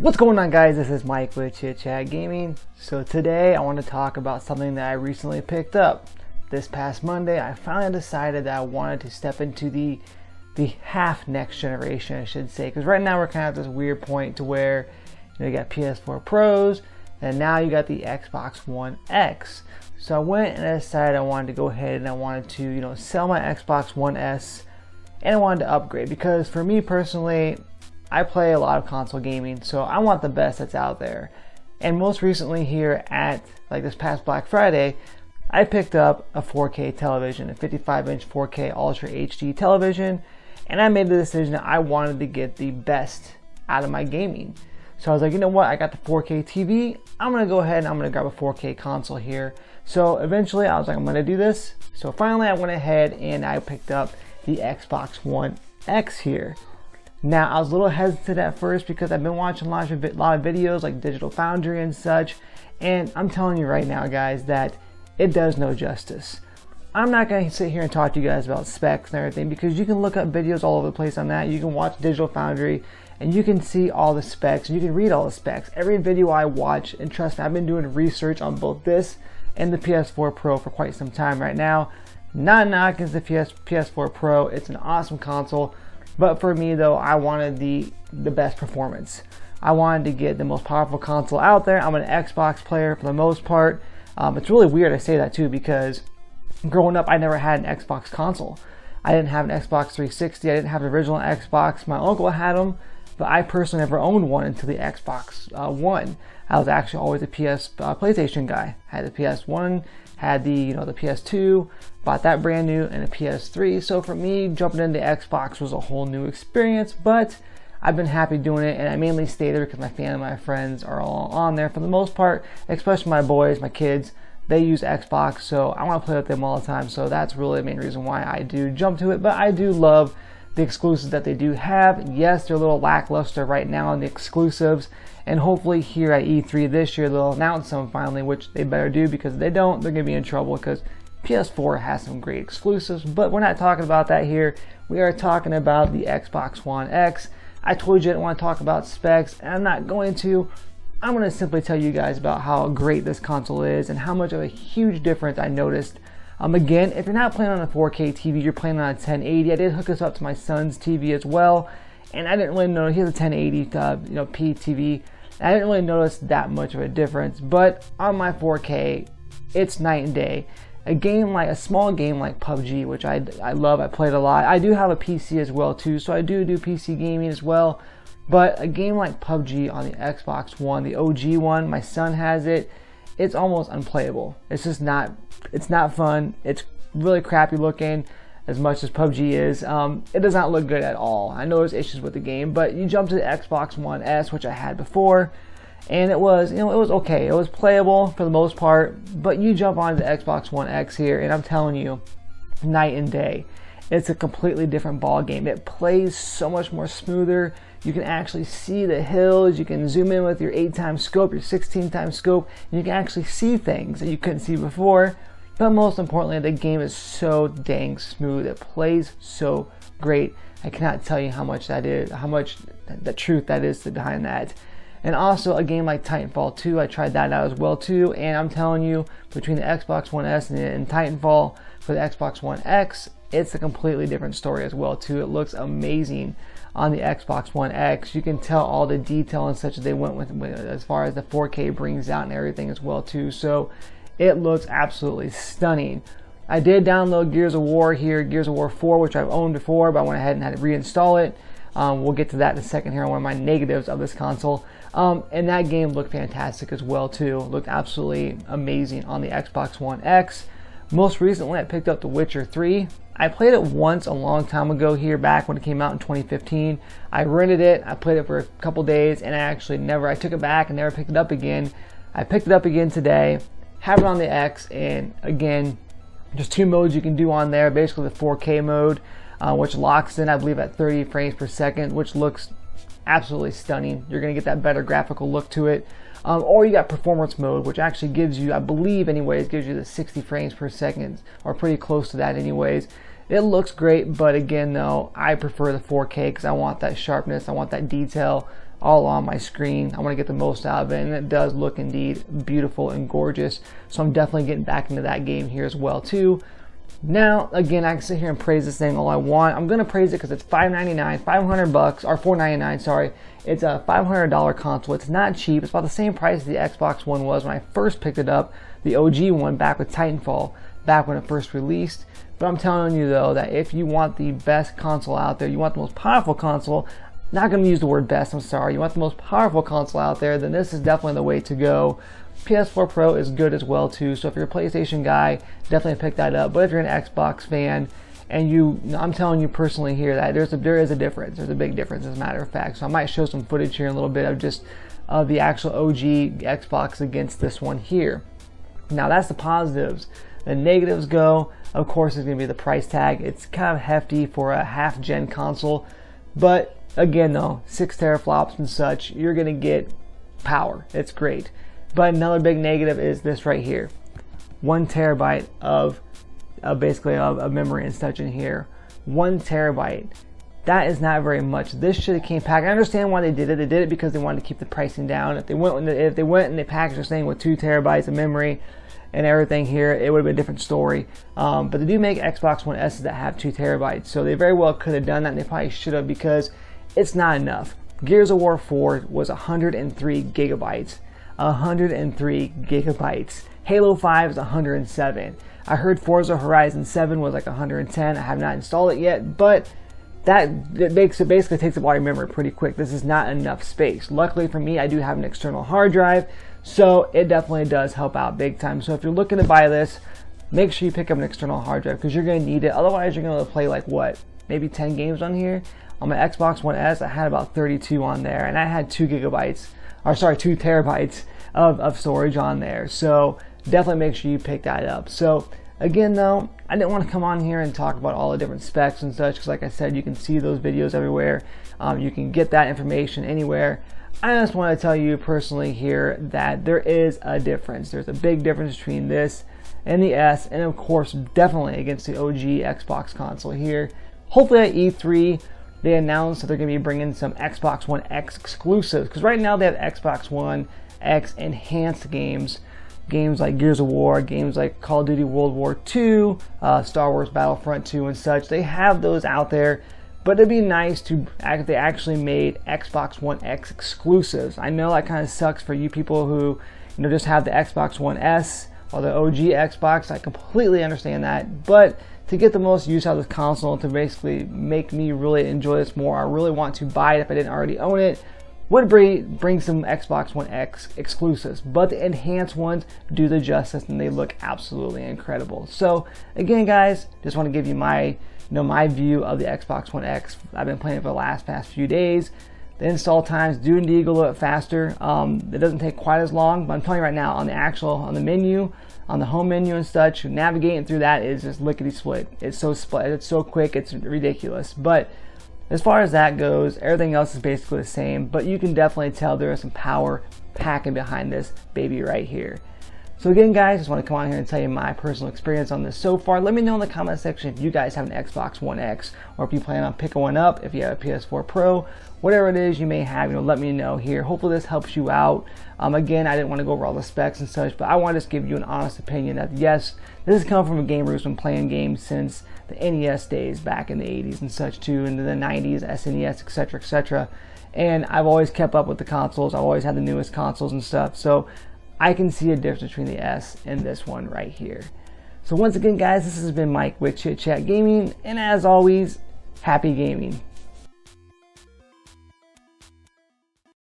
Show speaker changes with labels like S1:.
S1: What's going on, guys? This is Mike with Chit Chat Gaming. So today I want to talk about something that I recently picked up. This past Monday I finally decided that I wanted to step into the half next generation, I should say, because right now we're kind of at this weird point to where you got PS4 Pros and now you got the Xbox One X. So I went and I decided I wanted to go ahead and I wanted to sell my Xbox One S and I wanted to upgrade, because for me personally, I play a lot of console gaming, so I want the best that's out there. And most recently here at this past Black Friday, I picked up a 4K television, a 55-inch 4K Ultra HD television, and I made the decision that I wanted to get the best out of my gaming. So I was like, you know what, I got the 4K TV, I'm gonna go ahead and I'm gonna grab a 4K console here. So eventually I was like, I'm gonna do this. So finally I went ahead and I picked up the Xbox One X here. Now, I was a little hesitant at first because I've been watching a lot of videos like Digital Foundry and such, and I'm telling you right now, guys, that it does no justice. I'm not going to sit here and talk to you guys about specs and everything, because you can look up videos all over the place on that. You can watch Digital Foundry and you can see all the specs, you can read all the specs. Every video I watch, and trust me, I've been doing research on both this and the PS4 Pro for quite some time right now. Not knocking the PS4 Pro, it's an awesome console. But for me though, I wanted the best performance. I wanted to get the most powerful console out there. I'm an Xbox player for the most part. It's really weird I say that too, because growing up I never had an Xbox console. I didn't have an Xbox 360, I didn't have the original Xbox. My uncle had them, but I personally never owned one until the Xbox One. I was actually always a PlayStation guy. I had the PS1, had the the PS2, bought that brand new, and a PS3. So for me, jumping into Xbox was a whole new experience, but I've been happy doing it, and I mainly stay there because my family and my friends are all on there for the most part, especially my boys, my kids. They use Xbox, so I want to play with them all the time, so that's really the main reason why I do jump to it. But I do love the exclusives that they do have. Yes, they're a little lackluster right now on the exclusives, and hopefully here at E3 this year they'll announce them finally, which they better do, because if they don't, they're going to be in trouble, because PS4 has some great exclusives. But we're not talking about that here. We are talking about the Xbox One X. I told you I didn't want to talk about specs, and I'm not going to. I'm going to simply tell you guys about how great this console is and how much of a huge difference I noticed. Again, if you're not playing on a 4K TV, you're playing on a 1080. I did hook this up to my son's TV as well, and I didn't really know he has a 1080 P TV. I didn't really notice that much of a difference, but on my 4K, it's night and day. A small game like PUBG, which I love, I played a lot. I do have a PC as well too, so I do PC gaming as well. But a game like PUBG on the Xbox One, the OG one, my son has it. It's almost unplayable. It's just not. It's not fun. It's really crappy looking, as much as PUBG is. It does not look good at all. I know there's issues with the game, but you jump to the Xbox One S, which I had before, and it was, it was okay. It was playable for the most part, but you jump onto the Xbox One X here, and I'm telling you, night and day. It's a completely different ball game. It plays so much more smoother. You can actually see the hills. You can zoom in with your 8x scope, your 16x scope, and you can actually see things that you couldn't see before. But most importantly, the game is so dang smooth. It plays so great. I cannot tell you how much that is, how much the truth that is behind that. And also a game like Titanfall 2, I tried that out as well too, and I'm telling you, between the Xbox One S and Titanfall for the Xbox One X, it's a completely different story as well too. It looks amazing on the Xbox One X. You can tell all the detail and such that they went with as far as the 4K brings out and everything as well too. So it looks absolutely stunning. I did download Gears of War here, Gears of War 4, which I've owned before, but I went ahead and had to reinstall it. We'll get to that in a second here on one of my negatives of this console. And that game looked fantastic as well too. It looked absolutely amazing on the Xbox One X. Most recently, I picked up The Witcher 3. I played it once a long time ago here, back when it came out in 2015. I rented it, I played it for a couple days, and I took it back and never picked it up again. I picked it up again today, have it on the X, and again, there's two modes you can do on there. Basically the 4K mode, which locks in, I believe, at 30 frames per second, which looks absolutely stunning. You're going to get that better graphical look to it. Or you got performance mode, which actually gives you, I believe anyways, gives you the 60 frames per second, or pretty close to that anyways. It looks great, but again though, I prefer the 4K because I want that sharpness, I want that detail all on my screen. I want to get the most out of it, and it does look indeed beautiful and gorgeous. So I'm definitely getting back into that game here as well too. Now, again, I can sit here and praise this thing all I want. I'm gonna praise it because it's $599, $500 or $499. Sorry, it's a $500 console. It's not cheap. It's about the same price as the Xbox One was when I first picked it up, the OG one back with Titanfall, back when it first released. But I'm telling you though that if you want the best console out there, you want the most powerful console. Not going to use the word best, I'm sorry. You want the most powerful console out there, then this is definitely the way to go. PS4 Pro is good as well too, so if you're a PlayStation guy, definitely pick that up. But if you're an Xbox fan, and I'm telling you personally here that there is a difference. There's a big difference, as a matter of fact. So I might show some footage here in a little bit of just the actual OG Xbox against this one here. Now that's the positives. The negatives go, of course, is going to be the price tag. It's kind of hefty for a half-gen console, but again though, 6 teraflops and such, you're going to get power. It's great. But another big negative is this right here. 1 terabyte of basically of memory and such in here. 1 terabyte. That is not very much. This should have came packed. I understand why they did it. They did it because they wanted to keep the pricing down. If they went and they packaged this thing with 2 terabytes of memory and everything here, it would have been a different story. But they do make Xbox One S's that have 2 terabytes. So they very well could have done that, and they probably should have, because it's not enough. Gears of War 4 was 103 gigabytes. 103 gigabytes. Halo 5 is 107. I heard Forza Horizon 7 was like 110. I have not installed it yet, but it basically takes up all your memory pretty quick. This is not enough space. Luckily for me, I do have an external hard drive, so it definitely does help out big time. So if you're looking to buy this, make sure you pick up an external hard drive because you're going to need it. Otherwise, you're going to play like what? Maybe 10 games on here. On my Xbox One S, I had about 32 on there, and I had 2 terabytes of storage on there. So definitely make sure you pick that up. So again though, I didn't want to come on here and talk about all the different specs and such, because like I said, you can see those videos everywhere. You can get that information anywhere. I just want to tell you personally here that there is a difference. There's a big difference between this and the S, and of course definitely against the OG Xbox console here. Hopefully at E3 they announced that they're going to be bringing some Xbox One X exclusives, because right now they have Xbox One X enhanced games like Gears of War, games like Call of Duty World War II, Star Wars Battlefront 2 and such. They have those out there, but it'd be nice if they actually made Xbox One X exclusives. I know that kind of sucks for you people who just have the Xbox One S or the OG Xbox. I completely understand that, but to get the most use out of this console, to basically make me really enjoy this more, I really want to buy it if I didn't already own it, would bring some Xbox One X exclusives. But the enhanced ones do the justice, and they look absolutely incredible. So again guys, just want to give you my view of the Xbox One X. I've been playing it for the past few days. The install times do indeed go a little bit faster. It doesn't take quite as long, but I'm telling you right now, on the menu, on the home menu and such, navigating through that is just lickety split. It's so quick, it's ridiculous. But as far as that goes, everything else is basically the same, but you can definitely tell there is some power packing behind this baby right here. So again guys, just want to come on here and tell you my personal experience on this so far. Let me know in the comment section if you guys have an Xbox One X, or if you plan on picking one up, if you have a PS4 Pro, whatever it is you may have, let me know here. Hopefully this helps you out. Again, I didn't want to go over all the specs and such, but I want to just give you an honest opinion that yes, this has come from a gamer who's been playing games since the NES days back in the 80s and such too, into the 90s, SNES, etc., etc. And I've always kept up with the consoles. I've always had the newest consoles and stuff, so I can see a difference between the S and this one right here. So once again guys, this has been Mike with Chit Chat Gaming, and as always, happy gaming.